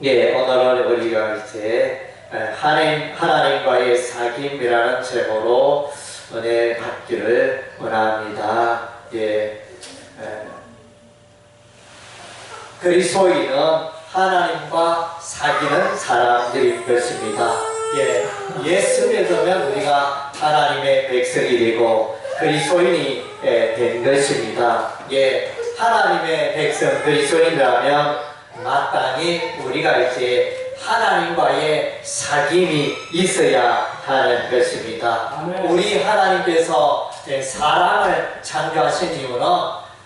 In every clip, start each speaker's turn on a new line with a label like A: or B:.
A: 예, 오늘은 우리가 이제 하나님과의 사귐이라는 제목으로 은혜 받기를 원합니다. 예, 그리스도인은 하나님과 사귀는 사람들인 것입니다. 예, 예수 믿으면 우리가 하나님의 백성이 되고 그리스도인이 된 것입니다. 예, 하나님의 백성 그리스도인이라면 마땅히 우리가 이제 하나님과의 사귐이 있어야 하는 것입니다. 우리 하나님께서 사람을 창조하신 이유는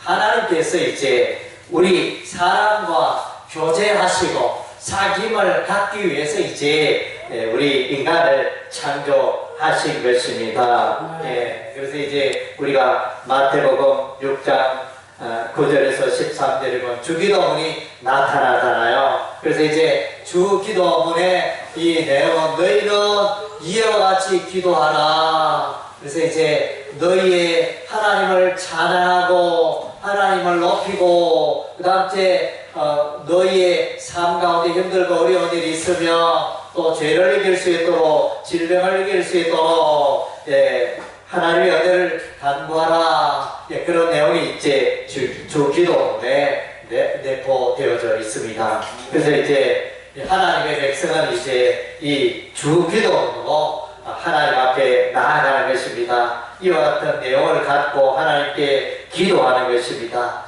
A: 하나님께서 이제 우리 사람과 교제하시고 사귐을 갖기 위해서 이제 우리 인간을 창조하신 것입니다. 그래서 이제 우리가 마태복음 6장 9절에서 13절에 보면 주기도문이 나타나잖아요. 그래서 이제 주기도문의 이 내용은 너희는 이와 같이 기도하라. 그래서 이제 너희의 하나님을 찬양하고 하나님을 높이고 그 다음에 너희의 삶 가운데 힘들고 어려운 일이 있으면 또 죄를 이길 수 있도록 질병을 이길 수 있도록 하나님의 은혜를 간구하라. 그런 내용이 이제 주기도문에 내포되어져 있습니다. 그래서 이제 하나님의 백성은 이제 이 주기도문으로 하나님 앞에 나아가는 것입니다. 이와 같은 내용을 갖고 하나님께 기도하는 것입니다.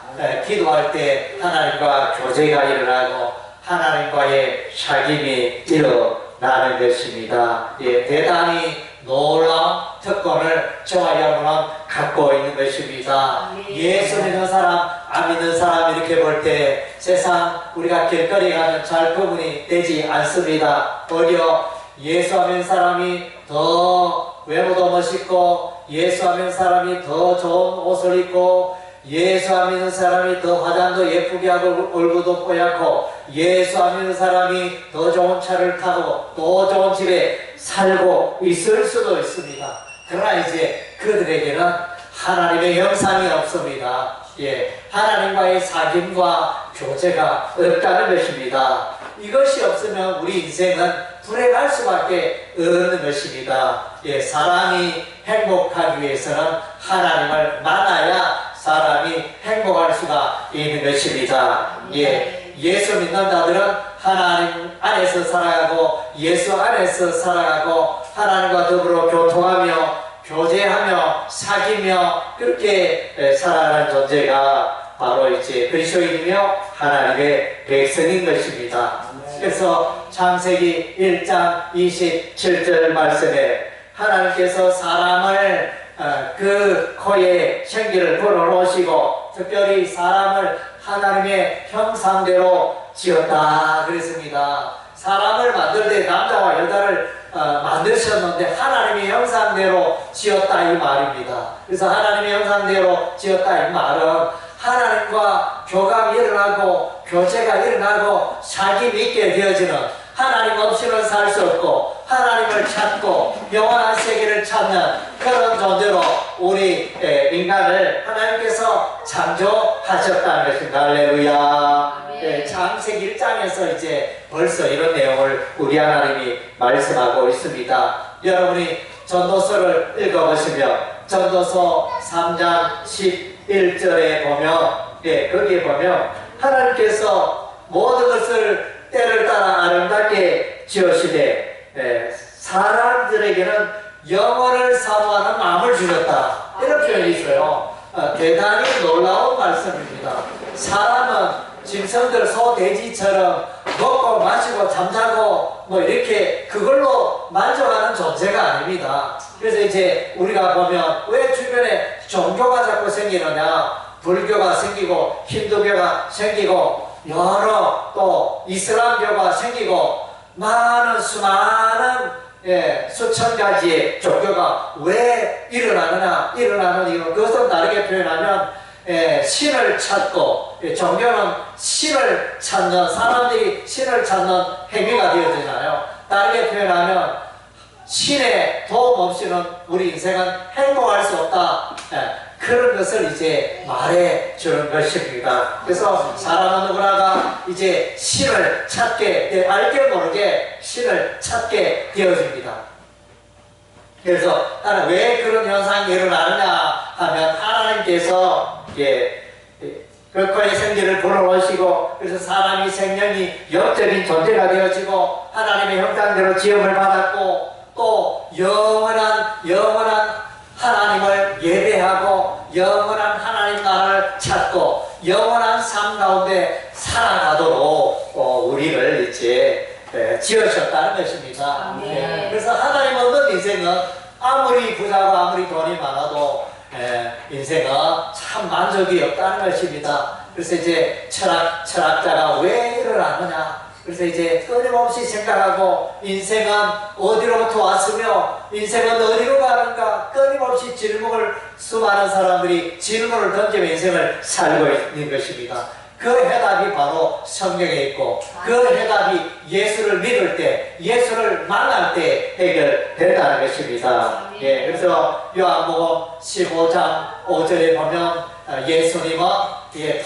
A: 기도할 때 하나님과 교제가 일어나고 하나님과의 사귐이 일어나는 것입니다. 대단히 놀라운 특권을 저와 여러분은 갖고 있는 것입니다. 예수 믿는 사람, 안 믿는 사람 이렇게 볼 때 세상 우리가 길거리 가면 잘 구분이 되지 않습니다. 오히려 예수 믿는 사람이 더 외모도 멋있고 예수 믿는 사람이 더 좋은 옷을 입고 예수 믿는 사람이 더 화장도 예쁘게 하고 얼굴도 뽀얗고 예수 믿는 사람이 더 좋은 차를 타고 더 좋은 집에 살고 있을 수도 있습니다. 그러나 이제 그들에게는 하나님의 형상이 없습니다. 하나님과의 사귐과 교제가 없다는 것입니다. 이것이 없으면 우리 인생은 불행할 수밖에 없는 것입니다. 사람이 행복하기 위해서는 하나님을 만나야 사람이 행복할 수가 있는 것입니다. 예수 믿는 자들은 하나님 안에서 살아가고 예수 안에서 살아가고 하나님과 더불어 교통하며 교제하며 사귀며 그렇게 살아가는 존재가 바로 이제 그리스도인이며 하나님의 백성인 것입니다. 그래서 창세기 1장 27절 말씀에 하나님께서 사람을 그 코에 생기를 불어넣으시고 특별히 사람을 하나님의 형상대로 지었다 그랬습니다. 사람을 만들 때 남자와 여자를 만드셨는데 하나님의 형상대로 지었다 이 말입니다. 그래서 하나님의 형상대로 지었다 이 말은 하나님과 교감이 일어나고 교제가 일어나고 사귐이 있게 되어지는 하나님 없이는 살 수 없고 하나님을 찾고 영원한 세계를 찾는 그런 존재로 우리 인간을 하나님께서 창조하셨다는 것입니다. 할렐루야. 창세기 1장에서 이제 벌써 이런 내용을 우리 하나님이 말씀하고 있습니다. 여러분이 전도서를 읽어보시면 전도서 3장 11절에 보면 거기에 보면 하나님께서 모든 것을 때를 따라 아름답게 지으시되 사람들에게는 영원을 사모하는 마음을 주셨다 이런 표현이 있어요. 대단히 놀라운 말씀입니다. 사람은 짐승들 소 돼지처럼 먹고 마시고 잠자고 뭐 이렇게 그걸로 만족하는 존재가 아닙니다. 그래서 이제 우리가 보면 왜 주변에 종교가 자꾸 생기느냐, 불교가 생기고 힌두교가 생기고 여러 또 이슬람교가 생기고 많은 수많은 수천 가지의 종교가 왜 일어나는 이유 그것은 다르게 표현하면 신을 찾고 종교는 신을 찾는 사람들이 신을 찾는 행위가 되어지잖아요. 다르게 표현하면 신의 도움 없이는 우리 인생은 행복할 수 없다. 그런 것을 이제 말해 주는 것입니다. 그래서 사람은 누구나가 이제 신을 찾게, 알게 모르게 신을 찾게 되어집니다. 그래서 왜 그런 현상이 일어나느냐 하면 하나님께서 그의 생기를 불어넣으시고, 그래서 사람이 생명이 영적인 존재가 되어지고 하나님의 형상대로 지음을 받았고, 또 영원한 하나님을 예배하고 영원한 하나님 나라를 찾고 영원한 삶 가운데 살아가도록 우리를 이제 지으셨다는 것입니다. 그래서 하나님 없는 인생은 아무리 부자고 아무리 돈이 많아도 인생은 참 만족이 없다는 것입니다. 그래서 이제 철학자가 왜 일어나느냐, 그래서 이제 끊임없이 생각하고 인생은 어디로부터 왔으며 인생은 어디로 가는가 끊임없이 수많은 사람들이 질문을 던지며 인생을 살고 있는 것입니다. 그 해답이 바로 성경에 있고 그 해답이 예수를 믿을 때, 예수를 만날 때 해결된다는 것입니다. 그래서 요한복음 15장 5절에 보면 예수님은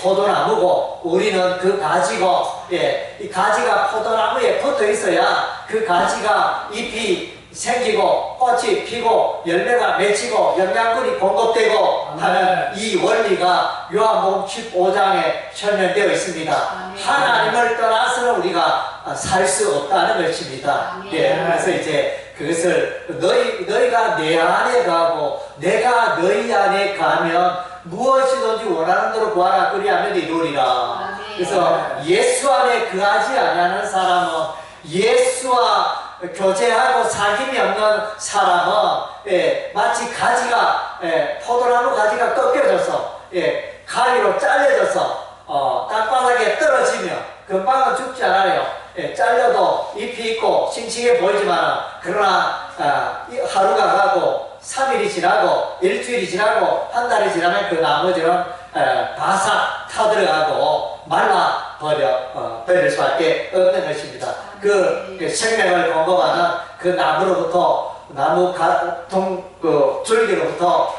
A: 포도나무고 우리는 그 가지고, 이 가지가 포도나무에 붙어 있어야 그 가지가 잎이 생기고 꽃이 피고 열매가 맺히고 영양분이 공급되고 하는 이 원리가 요한복음 15장에 설명되어 있습니다. 하나님을 떠나서는 우리가 살 수 없다는 것입니다. 그래서 이제 그것을 너희가 내 안에 가고 내가 너희 안에 가면 무엇이든지 원하는 대로 구하라 그리하면 이루리라. 그래서 예수 안에 거하지 아니하는 사람은, 예수와 교제하고 사귐이 없는 사람은 마치 가지가 포도나무 가지가 꺾여져서 가위로 잘려져서 땅바닥에 떨어지며 금방은 죽지 않아요. 잘려도 잎이 있고 싱싱해 보이지만 그러나 하루가 가고 3일이 지나고 일주일이 지나고 한 달이 지나면 그 나머지는 바삭 타들어가고 말라 버릴 수밖에 없는 것입니다. 그 생명을 공급하는 그 나무로부터 줄기로부터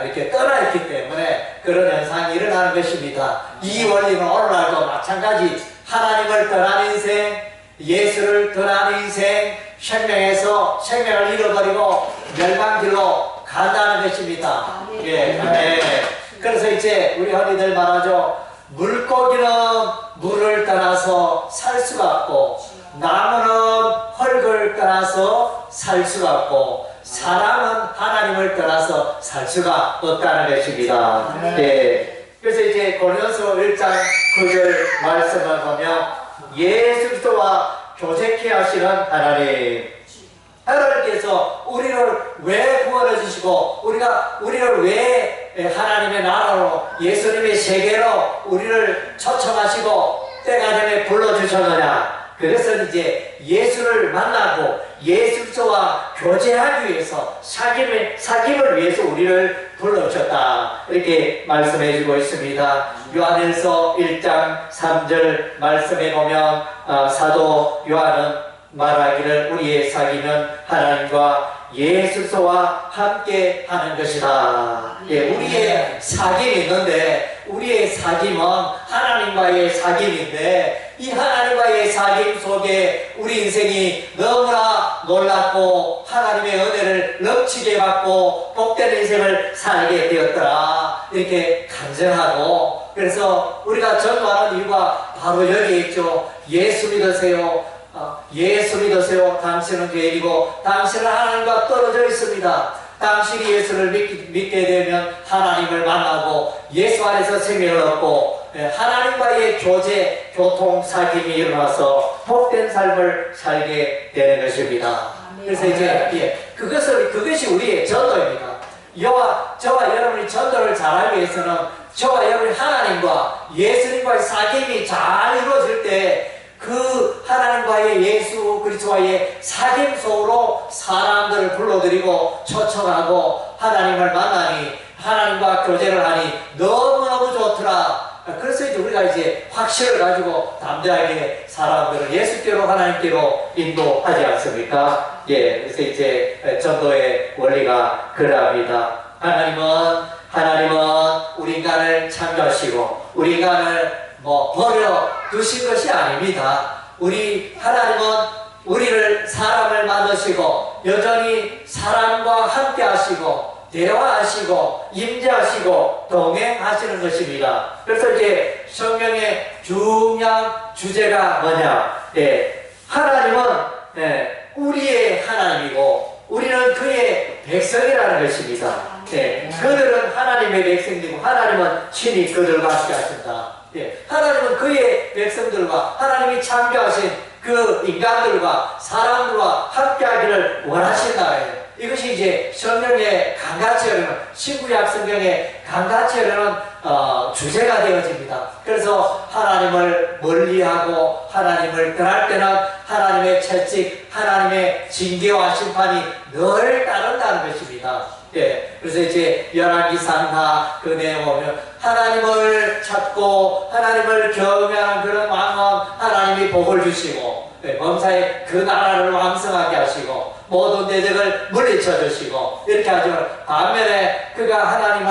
A: 이렇게 떠나 있기 때문에 그런 현상이 일어나는 것입니다. 이 원리는 오늘날도 마찬가지. 하나님을 떠난 인생, 예수를 떠난 인생, 생명에서 생명을 잃어버리고 멸망길로 간다는 것입니다. 그래서 이제 우리 흔히들 말하죠. 물고기는 물을 떠나서 살 수가 없고 나무는 흙을 떠나서 살 수가 없고 사람은 하나님을 떠나서 살 수가 없다는 것입니다. 그래서 이제 고린도서 1장 9절 말씀을 보면 예수 그리스도와 교제케 하시는 하나님께서 우리를 왜 구원해 주시고 우리를 왜 하나님의 나라로 예수님의 세계로 우리를 초청하시고 때가 되면 불러주셨느냐. 그것은 이제 예수를 만나고 예수 그리스도와 교제하기 위해서 사귐을 위해서 우리를 불러주셨다. 이렇게 말씀해 주고 있습니다. 요한일서 1장 3절 말씀에 보면 사도 요한은 말하기를 우리의 사귐은 하나님과 예수 그리스도와 함께 하는 것이다. 우리의 사귐이 있는데 우리의 사귐은 하나님과의 사귐인데 이 하나님과의 사귐 속에 우리 인생이 너무나 놀랍고 하나님의 은혜를 넘치게 받고 복된 인생을 살게 되었더라. 이렇게 간증하고, 그래서 우리가 전도하는 이유가 바로 여기에 있죠. 예수 믿으세요. 예수 믿으세요. 당신은 죄인이고 당신은 하나님과 떨어져 있습니다. 당신이 예수를 믿게 되면 하나님을 만나고 예수 안에서 생명을 얻고 하나님과의 교통 사귐이 일어나서 복된 삶을 살게 되는 것입니다. 그래서 이제 그것이 우리의 전도입니다. 저와 여러분이 전도를 잘하기 위해서는 저와 여러분이 하나님과 예수님과의 사귐이 잘 이루어질 때 그 하나님과의 예수 그리스도와의 사귐 속으로 사람들을 불러들이고 초청하고 하나님을 만나니 하나님과 교제를 하니 너무너무 좋더라. 그래서 이제 우리가 이제 확신을 가지고 담대하게 사람들을 예수께로 하나님께로 인도하지 않습니까? 그래서 이제 전도의 원리가 그러합니다. 하나님은 하나님은 우리 인간을 창조하시고 우리 인간을 버려 두신 것이 아닙니다. 하나님은 우리를 사람을 만드시고 여전히 사람과 함께 하시고 대화하시고 임재하시고 동행하시는 것입니다. 그래서 이제 성경의 중요한 주제가 뭐냐? 하나님은 우리의 하나님이고 우리는 그의 백성이라는 것입니다. 그들은 하나님의 백성이고 하나님은 친히 그들과 함께 하신다. 하나님은 그의 백성들과 하나님이 창조하신 그 인간들과 사람들과 함께하기를 원하신다. 이것이 이제 성경의 강같이 흐르는 신구약 성경의 강같이 흐르는 주제가 되어집니다. 그래서 하나님을 멀리하고 하나님을 떠날 때는 하나님의 채찍, 하나님의 징계와 심판이 늘 따른다는 것입니다. 그래서 이제 열왕기상 그 내용을 보면 하나님을 찾고 하나님을 경외하는 그런 왕은 하나님이 복을 주시고 범사에 그 나라를 왕성하게 하시고 모든 대적을 물리쳐 주시고 이렇게 하지만 반면에 그가 하나님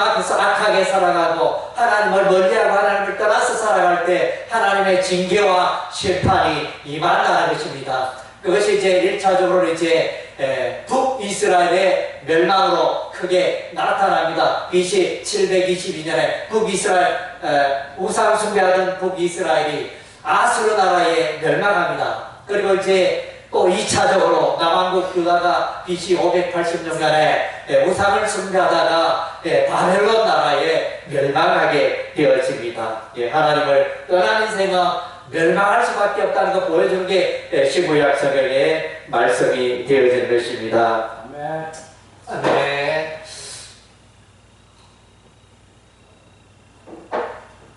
A: 앞에서 악하게 살아가고 하나님을 멀리하고 하나님을 떠나서 살아갈 때 하나님의 징계와 심판이 임한다는 것입니다. 그것이 이제 1차적으로 이제 북이스라엘의 멸망으로 크게 나타납니다. BC 722년에 북이스라엘 우상 숭배하던 북이스라엘이 아수르 나라에 멸망합니다. 그리고 이제 또 2차적으로 남왕국 유다가 BC 586년에 우상을 숭배하다가 바벨론 나라에 멸망하게 되어집니다. 하나님을 떠난 인생은 멸망할 수밖에 없다는 걸 보여주는 게 신구약 성경의 말씀이 되어지는 것입니다. 아멘.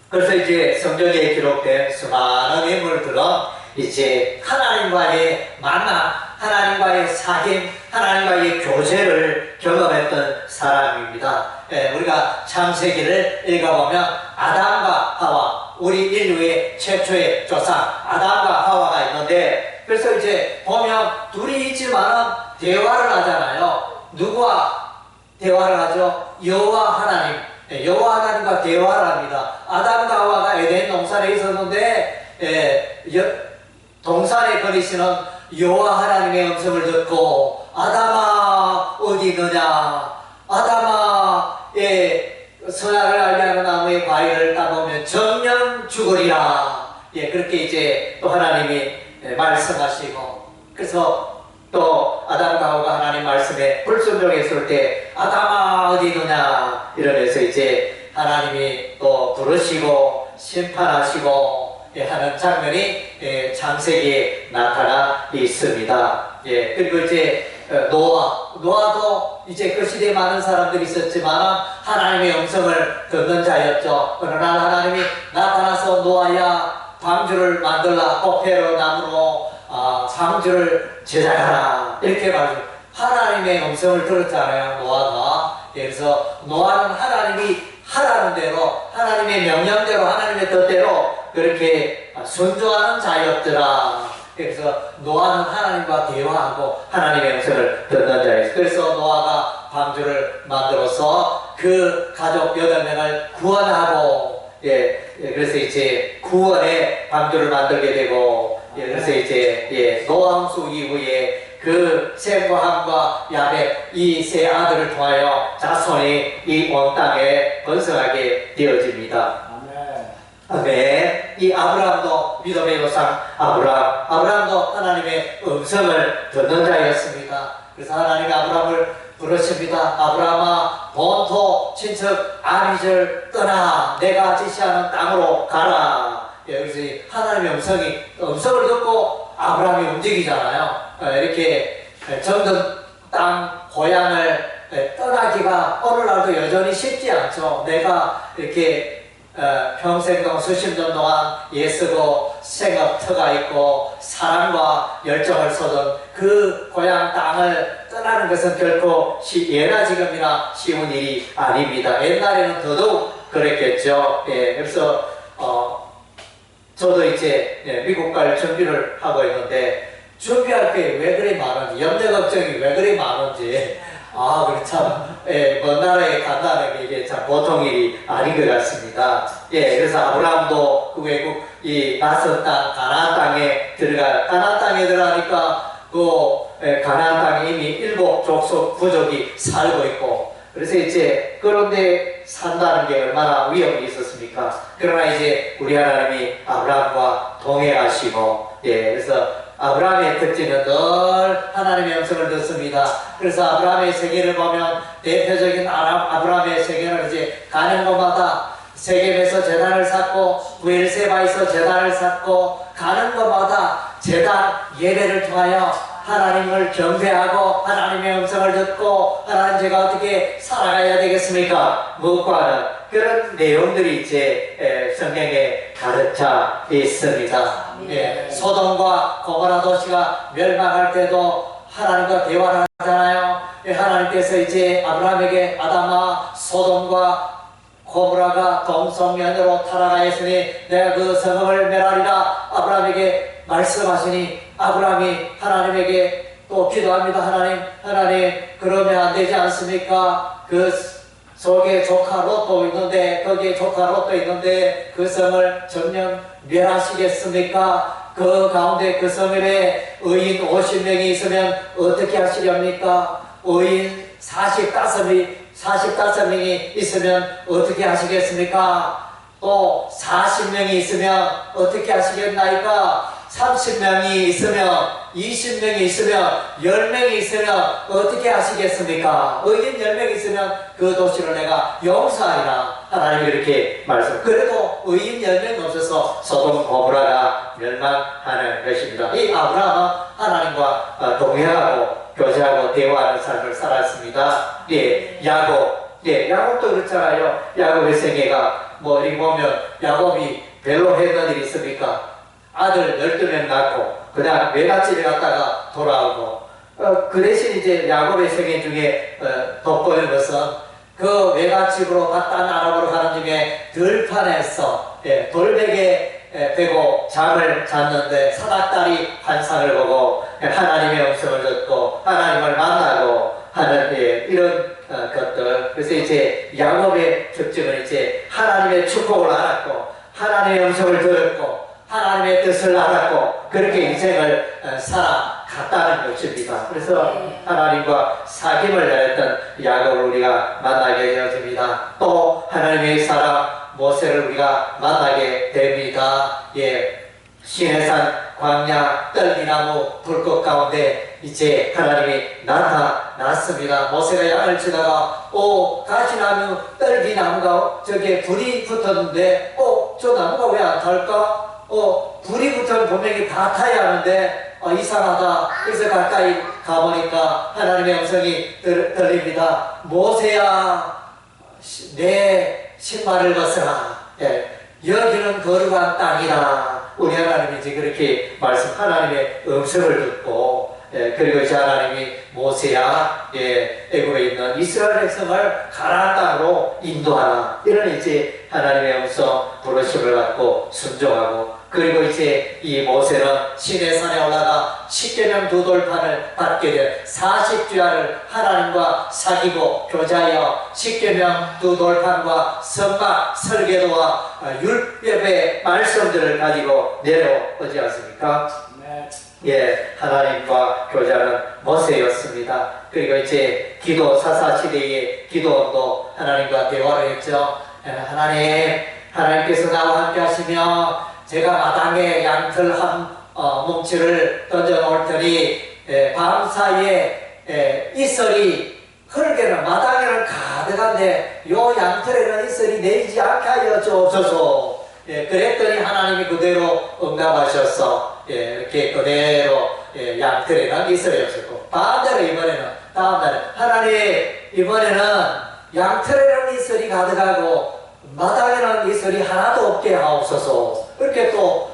A: 그래서 이제 성경에 기록된 수많은 인물들은 이제 하나님과의 만남, 하나님과의 사귐, 하나님과의 교제를 경험했던 사람입니다. 우리가 창세기를 읽어보면 아담과 하와, 우리 인류의 최초의 조상 아담과 하와가 있는데, 그래서 이제 보면 둘이 있지만 대화를 하잖아요. 누구와 대화를 하죠? 여호와 하나님. 여호와 하나님과 대화를 합니다. 아담과 하와가 에덴 동산에 있었는데 동산에 거리시는 여호와 하나님의 음성을 듣고 아담아 어디 있느냐, 아담아 선악을 알게 하는 나무의 과일을 따먹으면 정녕 죽으리라. 그렇게 이제 또 하나님이 말씀하시고, 그래서 또 아담과 하와가 하나님 말씀에 불순종했을 때 아담아 어디 있느냐 이러면서 이제 하나님이 또 부르시고 심판하시고 하는 장면이 창세기에 나타나 있습니다. 그리고 이제 노아도 이제 그 시대에 많은 사람들이 있었지만 하나님의 음성을 듣는 자였죠. 어느 날 하나님이 나타나서 노아야 방주를 만들라, 포페로 나무로 방주를 제작하라 이렇게 말해요. 하나님의 음성을 들었잖아요, 노아가. 그래서 노아는 하나님이 하라는 대로, 하나님의 명령대로, 하나님의 뜻대로 그렇게 순종하는 자였더라. 그래서 노아는 하나님과 대화하고 하나님의 음성을 듣는 자였어요. 그래서 노아가 방주를 만들어서 그 가족 8명을 구원하고, 그래서 이제 구원의 방주를 만들게 되고, 그래서 이제 노아홍수 이후에 그 셈과 함과 야벳 이 세 아들을 통하여 자손이 이 온 땅에 번성하게 되어집니다. 아멘. 이 아브라함도 믿음의 조상 아브라함도 하나님의 음성을 듣는 자였습니다. 그래서 하나님이 아브라함을 부르십니다. 아브라함아, 본토 친척 아비를 떠나 내가 지시하는 땅으로 가라. 그래서 하나님의 음성을 듣고 아브라함이 움직이잖아요. 이렇게 정든 땅 고향을 떠나기가 어느 날도 여전히 쉽지 않죠. 내가 이렇게 평생 동안 수십 년 동안 애쓰고 생업터가 있고 사랑과 열정을 쏟은 그 고향 땅을 떠나는 것은 결코 예나 지금이나 쉬운 일이 아닙니다. 옛날에는 더더욱 그랬겠죠. 그래서 저도 이제 미국 갈 준비를 하고 있는데 준비할 게 왜 그리 많은지, 염려 걱정이 왜 그리 많은지 그래 참, 먼 나라에 간다는 게 이게 참 보통 일이 아닌 것 같습니다. 그래서 아브라함도 그 외국 이 낯선 땅, 가나안 땅에 들어가니까 가나안 땅에 이미 일곱 족속 부족이 살고 있고, 그래서 이제 그런데 산다는 게 얼마나 위험이 있었습니까? 그러나 이제 우리 하나님이 아브라함과 동행하시고, 그래서 아브라함의 특징은 늘 하나님의 음성을 듣습니다. 그래서 아브라함의 세계를 보면 대표적인 아브라함의 세계는 이제 가는 곳마다 세겜에서 제단을 쌓고 부엘세바에서 제단을 쌓고 가는 곳마다 제단 예배를 통하여 하나님을 경배하고 하나님의 음성을 듣고 하나님 제가 어떻게 살아가야 되겠습니까? 무엇과 하는 그런 내용들이 이제 성경에 가르쳐 있습니다. 소돔과 고모라 도시가 멸망할 때도 하나님과 대화를 하잖아요. 하나님께서 이제 아브라함에게 아담아 소돔과 고모라가 동성연으로 타락하였으니 내가 그 성읍을 멸하리라 아브라함에게 말씀하시니 아브라함이 하나님에게 또 기도합니다. 하나님 그러면 안 되지 않습니까? 그 속에 조카 롯도 있는데 거기에 조카 롯도 있는데 그 성을 전면 멸하시겠습니까? 그 가운데 그 성읍에 의인 50명이 있으면 어떻게 하시렵니까? 의인 45명이 있으면 어떻게 하시겠습니까? 또 40명이 있으면 어떻게 하시겠나이까? 30명이 있으면 20명이 있으면 10명이 있으면 어떻게 하시겠습니까? 의인 10명이 있으면 그 도시를 내가 용서하리라 하나님이 이렇게 말씀. 그래도 의인 10명이 없어서 소돔 고모라가 멸망하는 것입니다. 이 아브라함은 하나님과 동행하고 교제하고 대화하는 삶을 살았습니다. 야곱도 그렇잖아요. 야곱의 생애가 이렇게 보면 야곱이 별로 했던 일이 있습니까? 아들 12명 낳고 그다음 외갓집에 갔다가 돌아오고 그 대신 이제 야곱의 생애 중에 돋보이는 것은 그 외갓집으로 갔다 나라보러 가는 중에 들판에서 돌베개 베고 잠을 잤는데 사닥다리 환상을 보고 하나님의 음성을 듣고 하나님을 만나고 하는 이런 것들. 그래서 이제 야곱의 특징은 이제 하나님의 축복을 알았고 하나님의 음성을 들었고 하나님의 뜻을 알았고 그렇게 인생을 살아갔다는 것입니다. 그래서 하나님과 사귐을 다했던 야곱을 우리가 만나게 되어집니다. 또 하나님의 사람 모세를 우리가 만나게 됩니다. 시내산 광야 떨기나무 불꽃 가운데 이제 하나님이 나타났습니다. 모세가 양을 치다가 가시나무 떨기나무가 저기에 불이 붙었는데 저 나무가 왜 안 탈까? 불이 붙으면 분명히 다 타야 하는데 이상하다. 그래서 가까이 가보니까 하나님의 음성이 들립니다. 모세야 내 신발을 벗어라. 여기는 거룩한 땅이다. 우리 하나님이 이제 그렇게 하나님의 음성을 듣고 그리고 이제 하나님이 모세야 애굽에 있는 이스라엘 백성을 가나안 땅으로 인도하라. 이런 이제 하나님의 음성 부르심을 받고 순종하고 그리고 이제 이 모세는 시내산에 올라가 십계명 두 돌판을 받게 된 40주야를 하나님과 사귀고 교제하여 십계명 두 돌판과 선막 설계도와 율법의 말씀들을 가지고 내려오지 않습니까? 하나님과 교제하는 모세였습니다. 그리고 이제 기도 사사시대의 기도도 하나님과 대화를 했죠. 하나님께서 나와 함께 하시며 제가 마당에 양털 한 뭉치를 던져 놓을 테니 밤사이에 이슬이 흙에는 마당에는 가득한데 요 양털에는 이슬이 내리지 않게 하여 주옵소서. 그랬더니 하나님이 그대로 응답하셔서 이렇게 그대로 양털에는 이슬이 없었고 반대로 이번에는 다음날에 하나님 이번에는 양털에는 이슬이 가득하고 마당에는 이슬이 하나도 없게 하옵소서. 그렇게 또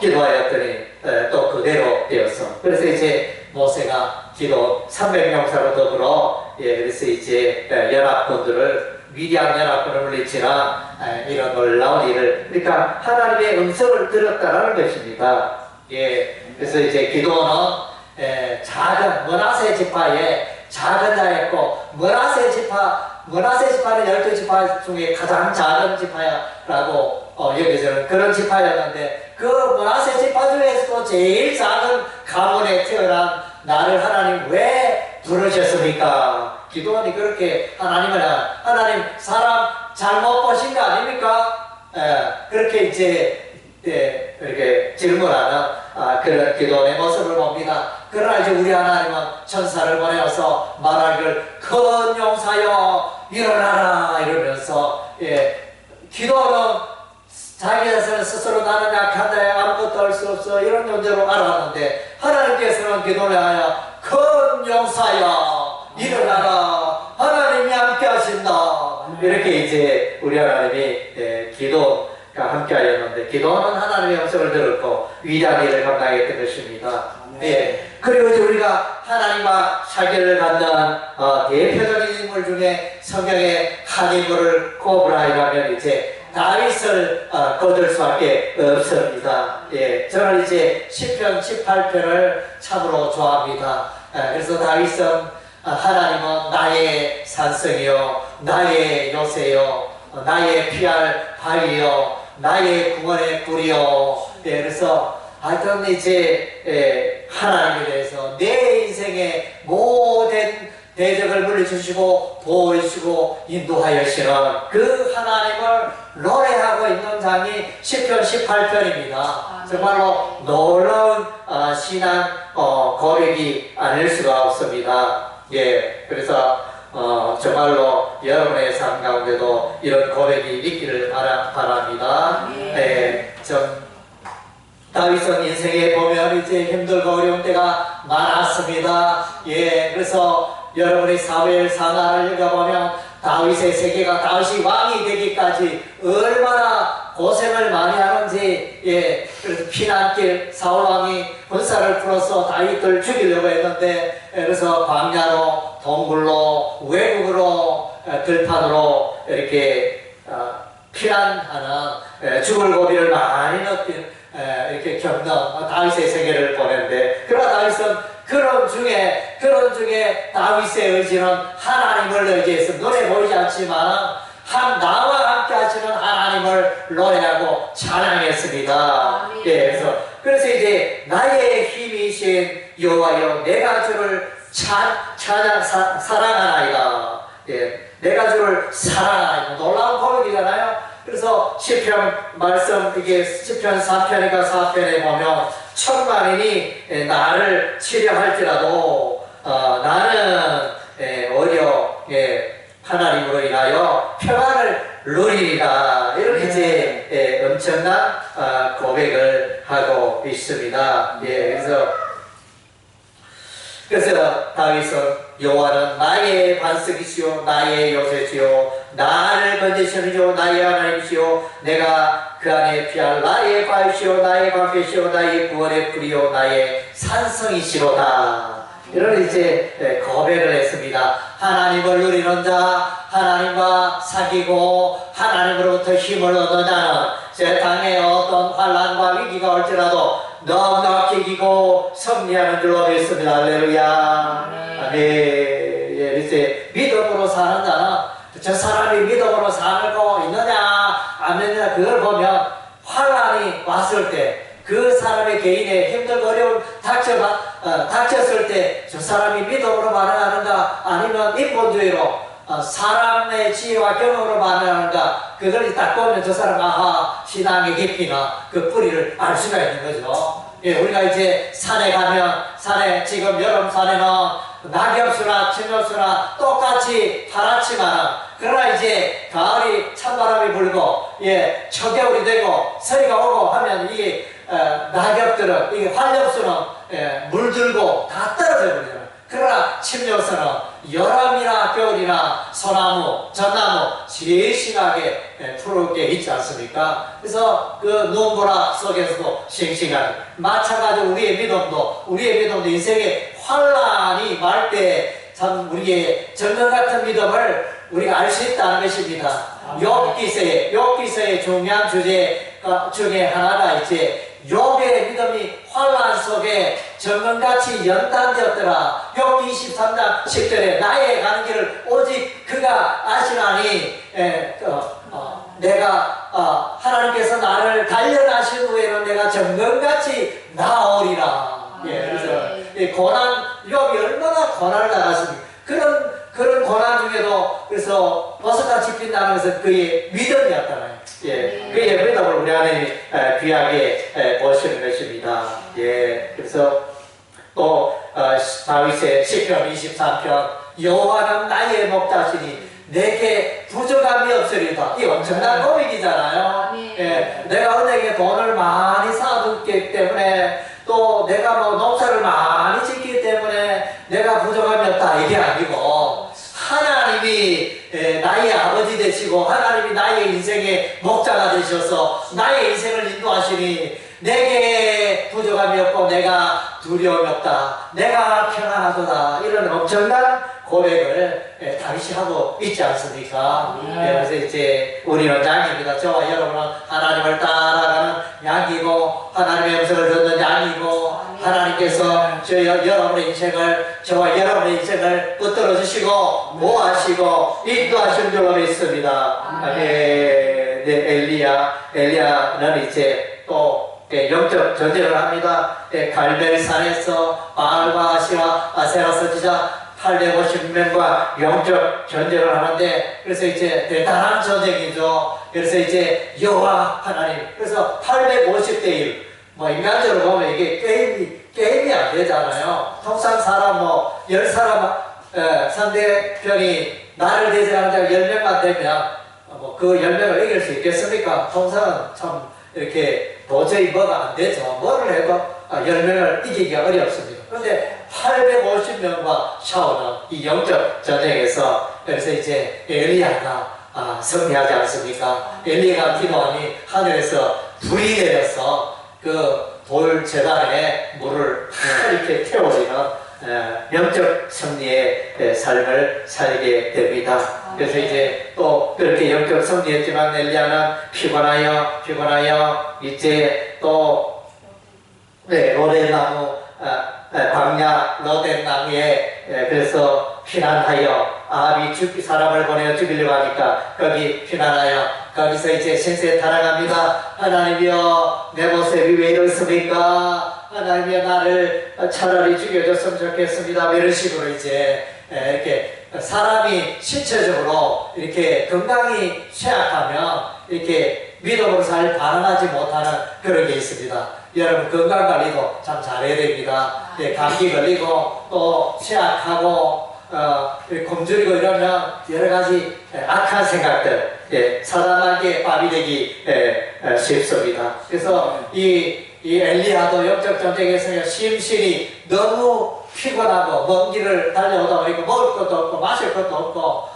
A: 기도하였더니 또 그대로 되었어. 그래서 이제 모세가 기도 300명사로 더불어 그래서 이제 연합군들을 미디안 연합군을 물리치나 이런 놀라운 일을 그러니까 하나님의 음성을 들었다라는 것입니다. 그래서 이제 기도는 작은 므낫세 지파의 작은 자였고 므낫세 지파는 12지파 중에 가장 작은 지파라고 여겨지는 그런 지파였는데 그 므낫세 지파 중에서도 제일 작은 가문에 태어난 나를 하나님 왜 부르셨습니까? 기도원이 그렇게 하나님 사람 잘못 보신 거 아닙니까? 그렇게 이제 이렇게 질문하는 그런 기도원의 모습을 봅니다. 그러나 이제 우리 하나님은 천사를 보내어서 말하기를 큰 용사여 일어나라 이러면서 기도는 자기 자신을 스스로 나는 약한 자야 아무것도 할 수 없어 이런 존재로 알았는데 하나님께서는 기도를 하여 큰 용사여 일어나라 하나님이 함께 하신다 이렇게 이제 우리 하나님이 기도가 함께 하였는데 기도는 하나님의 음성을 들었고 위대한 일을 감당했던 것입니다. 그리고 이제 우리가 하나님과 사귐을 갖는 대표적인 인물 중에 성경의 한 인물을 꼽으라면 이제 다윗을 거둘 수밖에 없습니다. 저는 이제 시편 18편을 참으로 좋아합니다. 그래서 다윗은 하나님은 나의 산성이요 나의 요새요 나의 피할 바위요 나의 구원의 꿀이요 그래서 하여튼 이제 하나님에 대해서 내 인생의 모든 대적을 물리주시고 보호해주시고 인도하여시는 그 하나님을 노래하고 있는 장이 시편 18편입니다. 정말로 놀라운 신앙 고백이 아닐 수가 없습니다. 그래서 정말로 여러분의 삶 가운데도 이런 고백이 있기를 바랍니다. 다윗은 인생에 보면 이제 힘들고 어려운 때가 많았습니다. 그래서 여러분의 사무엘 상하를 읽어보면 다윗의 세계가 다윗이 왕이 되기까지 얼마나 고생을 많이 하는지 그래서 피난길 사울 왕이 군사를 풀어서 다윗을 죽이려고 했는데 그래서 광야로 동굴로 외국으로 들판으로 이렇게 피난하는 죽을 고비를 많이 느낀 이렇게 겪는 다윗의 세계를 보냈는데 그러나 다윗은 그런 중에 다윗의 의지는 하나님을 의지해서 눈에 보이지 않지만 나와 함께 하시는 하나님을 노래하고 찬양했습니다. 그래서 이제 나의 힘이신 여호와여 내가 주를 사랑하나이다. 내가 주를 사랑하나이다. 놀라운 고백이잖아요. 그래서 시편 말씀 이게 시편 4편이니까 4편에 보면 천만인이 나를 치려할지라도 나는 오히려 하나님으로 인하여 평안을 누리리라 이렇게 이제 엄청난 고백을 하고 있습니다. 그래서 다윗은 여호와는 나의 반석이시오 나의 요새시오 나를 건지시오 나의 하나님이시오 내가 그 안에 피할 나의 바위시오 나의 방패시오 나의 구원의 뿌리요 나의 산성이시로다 이런 이제 고백을 했습니다. 하나님을 누리는 자 하나님과 사귀고 하나님으로부터 힘을 얻는 자는 세상에 어떤 환난과 위기가 올지라도 넉넉히 이기고 승리하는 줄로 믿습니다. 할렐루야. 아멘. 이제 믿음으로 사는 자는 저 사람이 믿음으로 살고 있느냐 안 있느냐 그걸 보면 환난이 왔을 때 그 사람의 개인의 힘들고 어려움 닥쳤을 때 저 사람이 믿음으로 반응하는가 아니면 인본주의로 사람의 지혜와 경험으로 반응하는가 그걸 딱 보면 저 사람 신앙의 깊이나 그 뿌리를 알 수가 있는 거죠. 우리가 이제 산에 가면 지금 여름 산에는 낙엽수나 침엽수나 똑같이 파랗지만 그러나 이제 가을이 찬바람이 불고 초겨울이 되고 서리가 오고 하면 이게 낙엽들은 이게 활엽수는 물들고 다 떨어져 버려요. 그러나 침엽수는 여름이나 겨울이나 소나무, 전나무 제일 심하게 푸르게 있지 않습니까? 그래서 그 눈보라 속에서도 싱싱한 마찬가지로 우리의 믿음도 인생의 환란이 말 때 참 우리의 정글 같은 믿음을 우리가 알 수 있다는 것입니다. 욥기서의 중요한 주제 중에 하나가 이제 욥의 믿음이 환란 속에 정금같이 연단되었더라. 욥기 23장 10절에 나의 가는 길을 오직 그가 아시나니 내가 하나님께서 나를 단련하신 후에는 내가 정금같이 나오리라. 그래서 이 고난, 욥이 얼마나 고난을 당했습니까? 그런 고난 중에도 그래서 버섯같이 빛나는 것은 그의 믿음이었잖아요. 그의 믿음을 우리 안에 귀하게 보시는 것입니다. 그래서 또 다윗의 시편 23편 여호와는 나의 목자시니 내게 부족함이 없으리다. 이 엄청난 고백이잖아요. 내가 은행에 돈을 많이 쌓아뒀기 때문에 또 내가 농사를 많이 짓기 때문에 내가 부족함이 없다 이게 아니고 하나님이 나의 아버지 되시고 하나님이 나의 인생의 목자가 되셔서 나의 인생을 인도하시니 내게 부족함이 없고 내가 두려움이 없다. 내가 평안하도다. 이런 엄청난 고백을 다윗이 하고 있지 않습니까? 그래서 이제 우리는 양입니다. 저와 여러분은 하나님을 따라가는 양이고 하나님의 음성을 듣는 양이고 하나님께서 여러분의 인생을 저와 여러분의 인생을 붙들어 주시고 모아시고 인도하신 줄로 믿습니다. 엘리야는 이제 또 영적 전쟁을 합니다. 갈멜산에서 바알과 아세라 선지자 850명과 영적 전쟁을 하는데 그래서 이제 대단한 전쟁이죠. 그래서 이제 여호와 하나님 그래서 850대 1 인간적으로 보면 이게 게임이 안 되잖아요. 통상 사람 10사람 상대편이 나를 대적하는 자가 10명만 되면 그 10명을 이길 수 있겠습니까? 통상은 참 이렇게 도저히 뭐가 안 되죠. 뭐를 해도 10명을 이기기가 어렵습니다. 그런데 850명과 샤오는 이 영적 전쟁에서 그래서 이제 엘리야가 승리하지 않습니까? 엘리야가 기도하니 하늘에서 불이 내려서 그 돌 재단에 물을 이렇게 태워지는 영적 승리의 삶을 살게 됩니다. 그래서 이제 또 그렇게 영적 승리했지만 엘리야는 피곤하여 이제 또 로덴나무 광야 로덴나무에 그래서 피난하여 아합이 사람을 보내어 죽이려고 하니까 거기 피난하여 거기서 이제 생세 타락합니다. 하나님이여 내 모습이 왜 이렇습니까? 하나님이여 나를 차라리 죽여줬으면 좋겠습니다. 이런 식으로 이제 이렇게 사람이 신체적으로 이렇게 건강이 쇠약하면 이렇게 믿음으로 잘 반응하지 못하는 그런 게 있습니다. 여러분 건강관리도 참 잘해야 됩니다. 감기 걸리고 또 쇠약하고 굶주리고 이러면 여러가지 악한 생각들 사단에게 밥이 되기 쉽습니다. 그래서 이 엘리야도 영적 전쟁에서 심신이 너무 피곤하고 먼 길을 달려오다 보니까 먹을 것도 없고 마실 것도 없고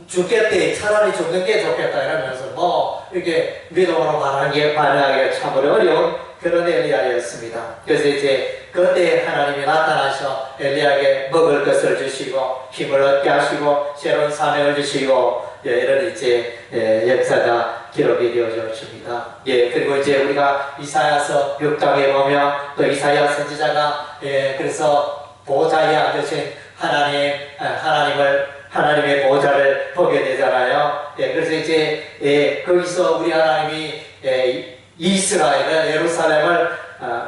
A: 죽겠대 차라리 죽는 게 좋겠다 이러면서 이렇게 믿음으로 반응하기가 참 어려운 그런 엘리야였습니다. 그래서 이제 그때 하나님이 나타나셔 엘리야에게 먹을 것을 주시고 힘을 얻게 하시고 새로운 사명을 주시고 이런 이제 역사가 기록이 되어졌습니다. 그리고 이제 우리가 이사야서 6장에 보면 또 이사야 선지자가 그래서 보좌에 앉으신 하나님의 보좌를 보게 되잖아요. 그래서 이제 거기서 우리 하나님이 이스라엘을 예루살렘을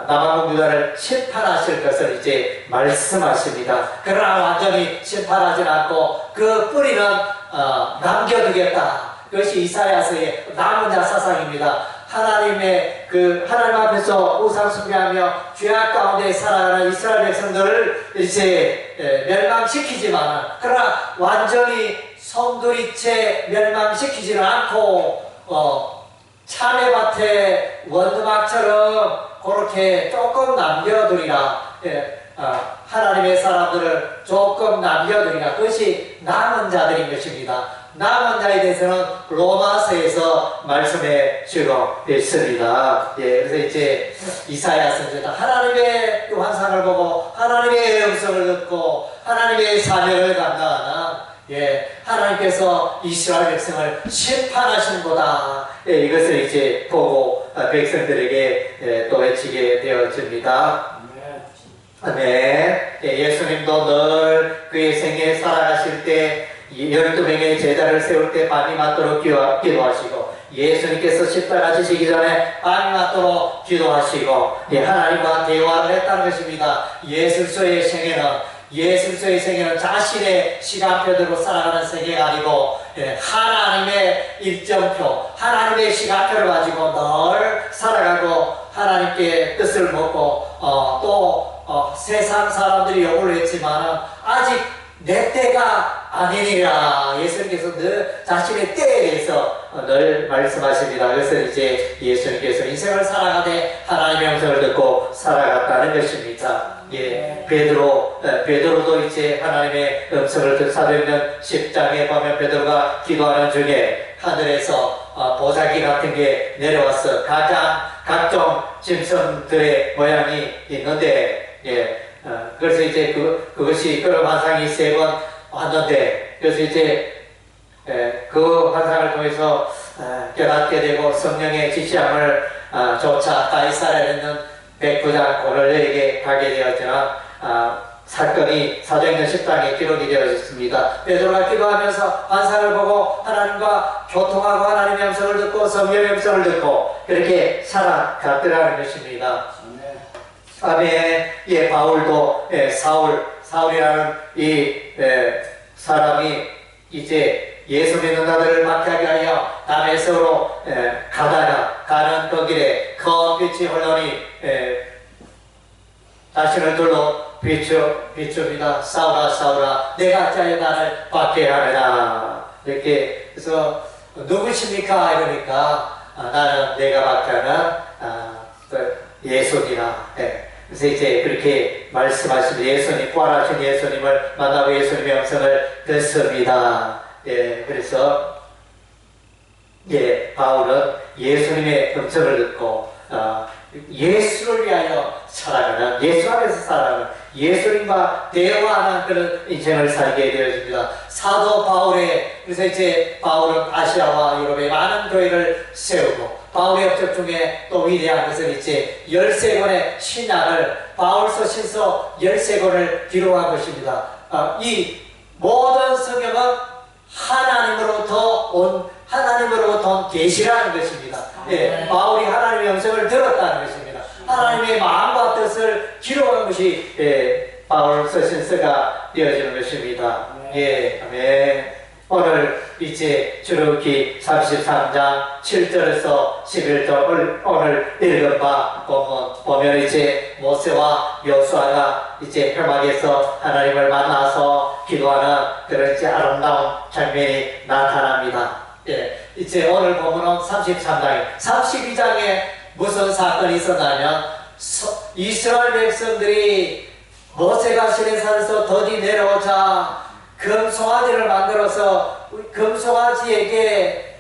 A: 남아공 유다를 심판하실 것을 이제 말씀하십니다. 그러나 완전히 심판하지 않고 그 뿌리는 남겨두겠다. 그것이 이사야서의 남은 자 사상입니다. 하나님 앞에서 우상 숭배하며 죄악 가운데 살아가는 이스라엘 백성들을 이제 멸망시키지만 그러나 완전히 송두리째 멸망시키지는 않고 참외밭에 원두막처럼 그렇게 조금 남겨두리라. 하나님의 사람들을 조금 남겨두리라. 그것이 남은 자들인 것입니다. 남은 자에 대해서는 로마서에서 말씀해 주고 있습니다. 그래서 이제 이사야 선지자 하나님의 환상을 보고 하나님의 음성을 듣고 하나님의 사명을 감당하는 하나님께서 이스라엘 백성을 심판하신 거다. 이것을 이제 보고 백성들에게 또 외치게 되어집니다. 네, 예수님도 늘 그의 생에 살아가실 때 12명의 제자를 세울 때 밤이 맞도록 기도하시고 예수님께서 십자가 지시기 전에 밤이 맞도록 기도하시고 하나님과 대화를 했다는 것입니다. 예수의 생애는 자신의 시간표대로 살아가는 세계가 아니고 하나님의 일정표, 하나님의 시간표를 가지고 늘 살아가고 하나님께 뜻을 묻고 또 세상 사람들이 욕을 했지만 아직 내 때가 아니니라. 예수님께서 늘 자신의 때에 대해서 늘 말씀하십니다. 그래서 이제 예수님께서 인생을 살아가되 하나님의 음성을 듣고 살아갔다는 것입니다. 베드로도 이제 하나님의 음성을 듣 사도행전 10장에 보면 베드로가 기도하는 중에 하늘에서 보자기 같은 게 내려와서 각종 짐승들의 모양이 있는데 그래서 이제 그것이 그런 환상이 3번 왔는데 그래서 이제 그 환상을 통해서 깨닫게 되고 성령의 지시함을 조차 가이사랴에 있는 백부장 고넬료에게 가게 되었지만 사건이 사도행전 10장에 기록이 되어 있습니다. 베드로가 기도하면서 환상을 보고 하나님과 교통하고 하나님의 음성을 듣고 성령의 음성을 듣고 그렇게 살아갔더라는 것입니다. 아멘. 바울도 사울이라는 이 사람이 이제 예수 믿는 자들을 막하게 하여 다메섹으로 가는 그 길에 큰 빛이 흘러니 자신을 둘러 비춥니다. 사울아 사울아 내가 어찌하여 나를 박해 하느냐. 이렇게 그래서 누구십니까? 이러니까 나는 내가 박해하는 예수니라. 그래서 이제 그렇게 말씀하시면 예수님, 부활하신 예수님을 만나고 예수님의 음성을 듣습니다. 그래서 바울은 예수님의 음성을 듣고 예수를 위하여 살아가는, 예수 안에서 살아가는, 예수님과 대화하는 그런 인생을 살게 되었습니다. 사도 바울의, 그래서 이제 바울은 아시아와 유럽에 많은 교회를 세우고 바울의 업적 중에 또 위대한 것은 이제 13권의 신약을 바울서 신서 13권을 기록한 것입니다. 이 모든 성경은 하나님으로부터 온 계시라는 것입니다. 바울이 하나님의 음성을 들었다는 것입니다. 하나님의 마음과 뜻을 기록한 것이 바울서 신서가 되어지는 것입니다. 아멘. 오늘 이제 출애굽기 33장 7절에서 11절 오늘 읽은 바 보면 이제 모세와 여호수아가 이제 회막에서 하나님을 만나서 기도하는 그런 이제 아름다운 장면이 나타납니다. 이제 오늘 보면은 32장에 무슨 사건이 있었냐면 이스라엘 백성들이 모세가 시내산에서 더디 내려오자 금송아지를 만들어서 금송아지에게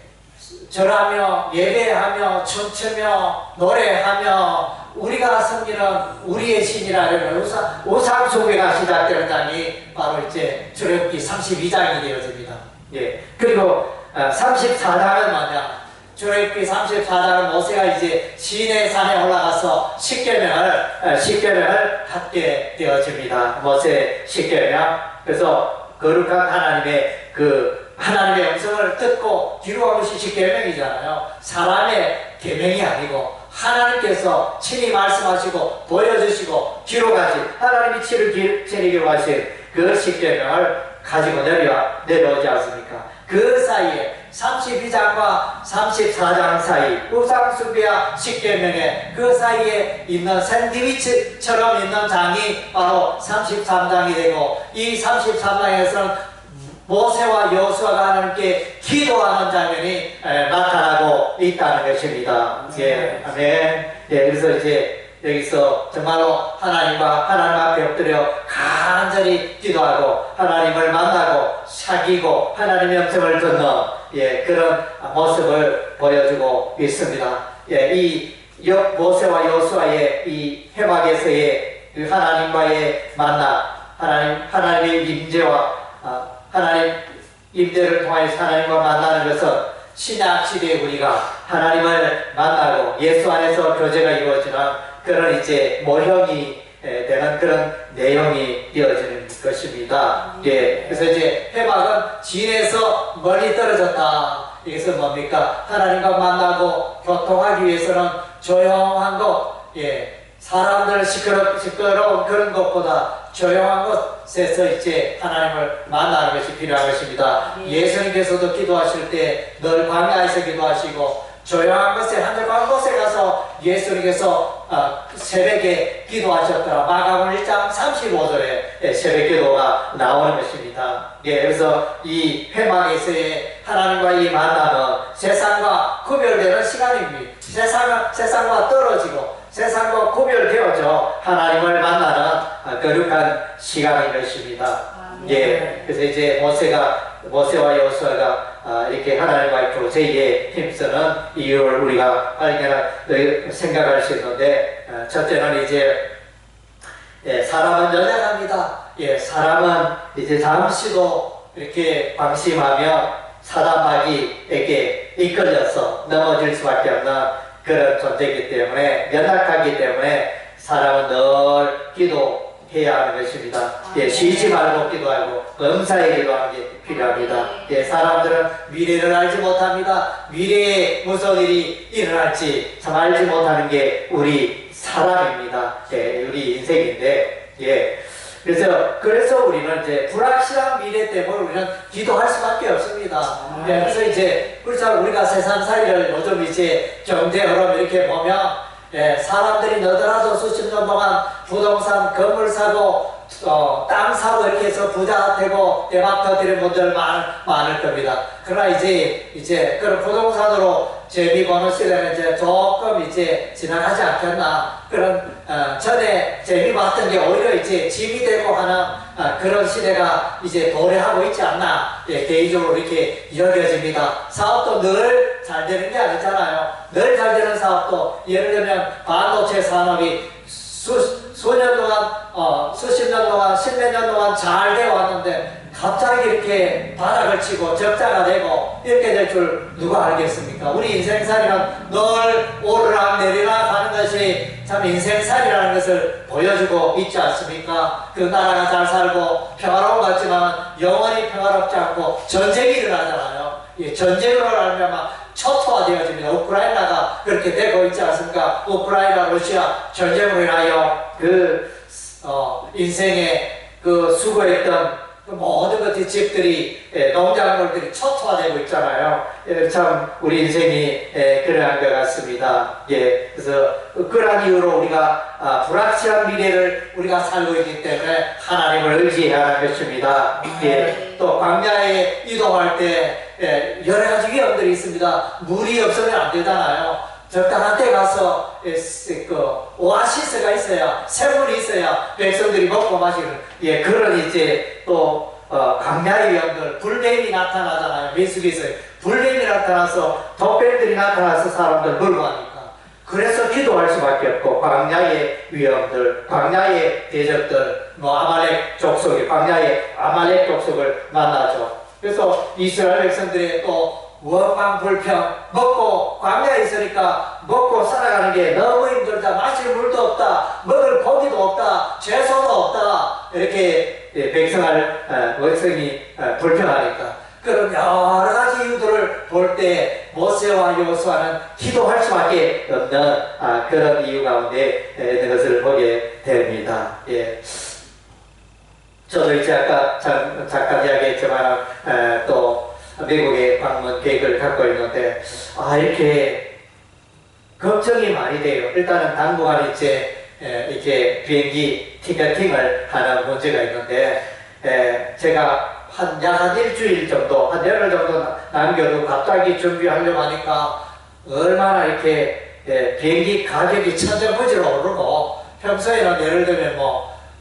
A: 절하며 예배하며 춤추며 노래하며 우리가 섬기는 우리의 신이라 이러면 우상 숭배가 시작되었다니 바로 이제 출애굽기 32장이 되어집니다. 그리고 34장은 뭐냐? 출애굽기 34장은 모세가 이제 시내산에 올라가서 십계명을 받게 되어집니다. 모세 십계명. 그래서 거룩한 하나님의 음성을 듣고 기록한 것이 십계명이잖아요. 사람의 계명이 아니고 하나님께서 친히 말씀하시고 보여주시고 기록하신 하나님이 친히 기록하신 그 십계명을 가지고 내려오지 않습니까? 그 사이에 32장과 34장 사이 우상숭배와 십계명의 그 사이에 있는 샌드위치처럼 있는 장이 바로 33장이 되고 이 33장에서는 모세와 여호수아가 하나님께 기도하는 장면이 나타나고 있다는 것입니다. 아멘. 그래서 이제 여기서 정말로 하나님과 하나님 앞에 엎드려 간절히 기도하고 하나님을 만나고 사귀고 하나님의 음성을 듣는 그런 모습을 보여주고 있습니다. 이 모세와 여호수아의 이 회막에서의 하나님과의 만남, 하나님의 임재와 하나님 임재를 통해서 하나님과 만나는 것은 신약 시대에 우리가 하나님을 만나고 예수 안에서 교제가 이루어지는 그런 이제 모형이 되는 되는 그런 내용이 이어지는 것입니다. 예, 그래서 이제 회막은 진에서 멀리 떨어졌다. 이것은 뭡니까? 하나님과 만나고 교통하기 위해서는 조용한 곳, 예, 사람들 시끄러운 그런 것보다 조용한 곳에서 이제 하나님을 만나는 것이 필요한 것입니다. 예수님께서도 기도하실 때 늘 광야에서 기도하시고 조용한 곳에 한적한 곳에 가서 예수님께서 새벽에 기도하셨더라. 마가복음 1장 35절에 새벽 기도가 나오는 것입니다. 예, 그래서 이 회막에서의 하나님과 이 만남은 세상과 구별되는 시간입니다. 세상과 떨어지고 세상과 구별되어져 하나님을 만나는 거룩한 시간인 것입니다. 예, 그래서 이제 모세와 여호수아가 이렇게 하나님과의 교제에 힘쓰는 이유를 우리가 생각할 수 있는데, 첫째는 이제 사람은 연약합니다. 예, 사람은 이제 잠시도 이렇게 방심하며 사단마귀에게 이끌려서 넘어질 수밖에 없는 그런 존재이기 때문에, 연약하기 때문에 사람은 늘 기도해야 하는 것입니다. 예, 쉬지 말고 기도하고 범사에 기도하는 게 필요합니다. 예, 사람들은 미래를 알지 못합니다. 미래에 무슨 일이 일어날지 참 알지 못하는 게 우리 사람입니다. 예, 우리 인생인데, 예. 그래서 우리는 이제 불확실한 미래 때문에 우리는 기도할 수밖에 없습니다. 예, 그래서 이제 그렇죠. 우리가 세상살이를 요즘 이제 경제 흐름 이렇게 보면, 예, 사람들이 너더라도 수십 년 동안 부동산 건물 사고 땅 사고 이렇게 해서 부자 되고 대박 터뜨리는 분들 많을 겁니다. 그러나 이제 그런 부동산으로 재미 보는 시대는 이제 조금 이제 지나가지 않겠나. 그런 전에 재미 봤던 게 오히려 이제 짐이 되고 하는 그런 시대가 이제 도래하고 있지 않나. 예, 개인적으로 이렇게 여겨집니다. 사업도 늘 잘 되는 게 아니잖아요. 늘 잘 되는 사업도 예를 들면 반도체 산업이 수년 동안, 수십 년 동안, 십몇 년 동안 잘 되어 왔는데 갑자기 이렇게 바닥을 치고 적자가 되고 이렇게 될 줄 누가 알겠습니까? 우리 인생살이는 늘 오르락 내리락 하는 것이 참 인생살이라는 것을 보여주고 있지 않습니까? 그 나라가 잘 살고 평화로운 것 같지만 영원히 평화롭지 않고 전쟁이 일어나잖아요. 예, 전쟁으로 알면 초토화되어집니다. 우크라이나가 그렇게 되고 있지 않습니까? 우크라이나 러시아 전쟁으로 인하여 인생에 수고했던 모든 것들이 집들이 농작물들이 초토화되고 있잖아요. 참 우리 인생이 그러한 것 같습니다. 예, 그래서 그러한 이유로 우리가 불확실한 미래를 우리가 살고 있기 때문에 하나님을 의지해야 하는 것입니다. 예, 또 광야에 이동할 때 여러 가지 위험들이 있습니다. 물이 없으면 안 되잖아요. 적당한 때 가서 오아시스가 있어야, 샘물이 있어야 백성들이 먹고 마시는, 예, 그런 이제 또 광야의 위험들, 불뱀이 나타나잖아요. 민수기에서 불뱀이 나타나서 독뱀들이 나타나서 사람들 물고 하니까. 그래서 기도할 수밖에 없고, 광야의 위험들, 광야의 대적들, 아말렉 족속이, 광야의 아말렉 족속을 만나죠. 그래서 이스라엘 백성들의 또 원망 불평, 먹고 광야에 있으니까 먹고 살아가는 게 너무 힘들다. 마실 물도 없다. 먹을 고기도 없다. 채소도 없다. 이렇게 백성이 불평하니까. 그런 여러 가지 이유들을 볼 때 모세와 여호수아는 기도할 수밖에 없는 그런 이유 가운데 있는 것을 보게 됩니다. 예. 저도 이제 아까 잠깐 이야기했지만 또 미국에 방문 계획을 갖고 있는데 이렇게 걱정이 많이 돼요. 일단은 당분간 이제 이렇게 비행기 티켓팅을 하는 문제가 있는데 제가 약 한 일주일 정도, 한 열흘 정도 남겨도 갑자기 준비하려고 하니까 얼마나 이렇게 비행기 가격이 천정부지로 오르고 평소에는 예를 들면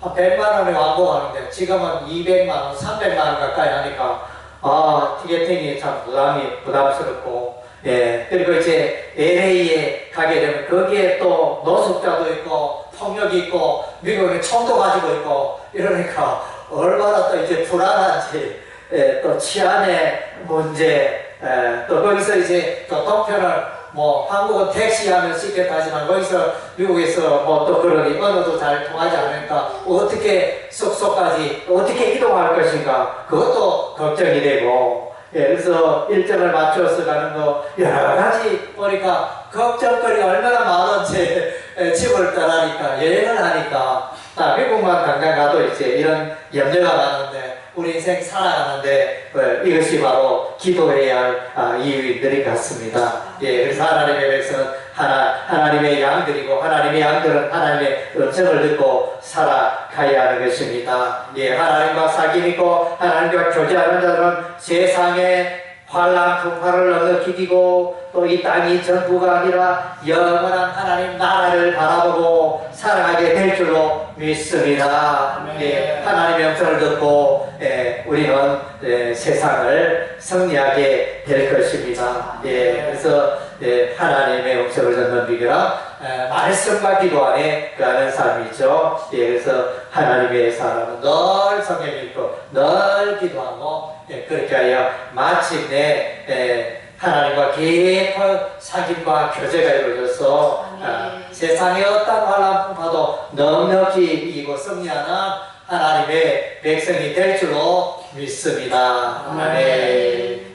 A: 한 100만 원에 왕복하는데 지금은 200만 원, 300만 원 가까이 하니까 티켓팅이 참 부담스럽고, 예, 그리고 이제 LA에 가게 되면 거기에 또 노숙자도 있고 폭력이 있고 미국에 총도 가지고 있고 이러니까 얼마나 또 이제 불안한지, 또 치안의 문제, 또 거기서 이제 교통편을 한국은 택시 하면 쉽게 타지만 거기서 미국에서 또 그러니 언어도 잘 통하지 않으니까 어떻게 숙소까지 어떻게 이동할 것인가 그것도 걱정이 되고 예, 그래서 일정을 맞춰서 가는 거 여러 가지 보니까 걱정거리가 얼마나 많은지 집을 떠나니까 여행을 하니까 미국만 당장 가도 이제 이런 염려가 많은데 우리 인생 살아가는데 이것이 바로 기도해야 할 이유인 것 같습니다. 예, 그래서 하나님의 백성은 하나님의 양들이고 하나님의 양들은 하나님의 음성을 듣고 살아가야 하는 것입니다. 예, 하나님과 사귐 있고 하나님과 교제하는 자들은 세상의 환난 풍파를 넘어기고 또 이 땅이 전부가 아니라 영원한 하나님 나라를 바라보고 살아가게 될 줄로 믿습니다. 예, 하나님의 음성을 듣고 우리는 세상을 승리하게 될 것입니다. 예, 그래서 하나님의 음성을 듣는 비결은 말씀과 기도 안에 거하는 삶이죠. 예, 그래서 하나님의 사람은 늘 성경 읽고 늘 기도하고 그렇게 하여 마침내 하나님과 깊은 사귐과 교제가 이루어져서 세상의 어떤 환난 풍파도 넉넉히 이기고 승리하는 하나님의 백성이 될 줄로 믿습니다. 아멘.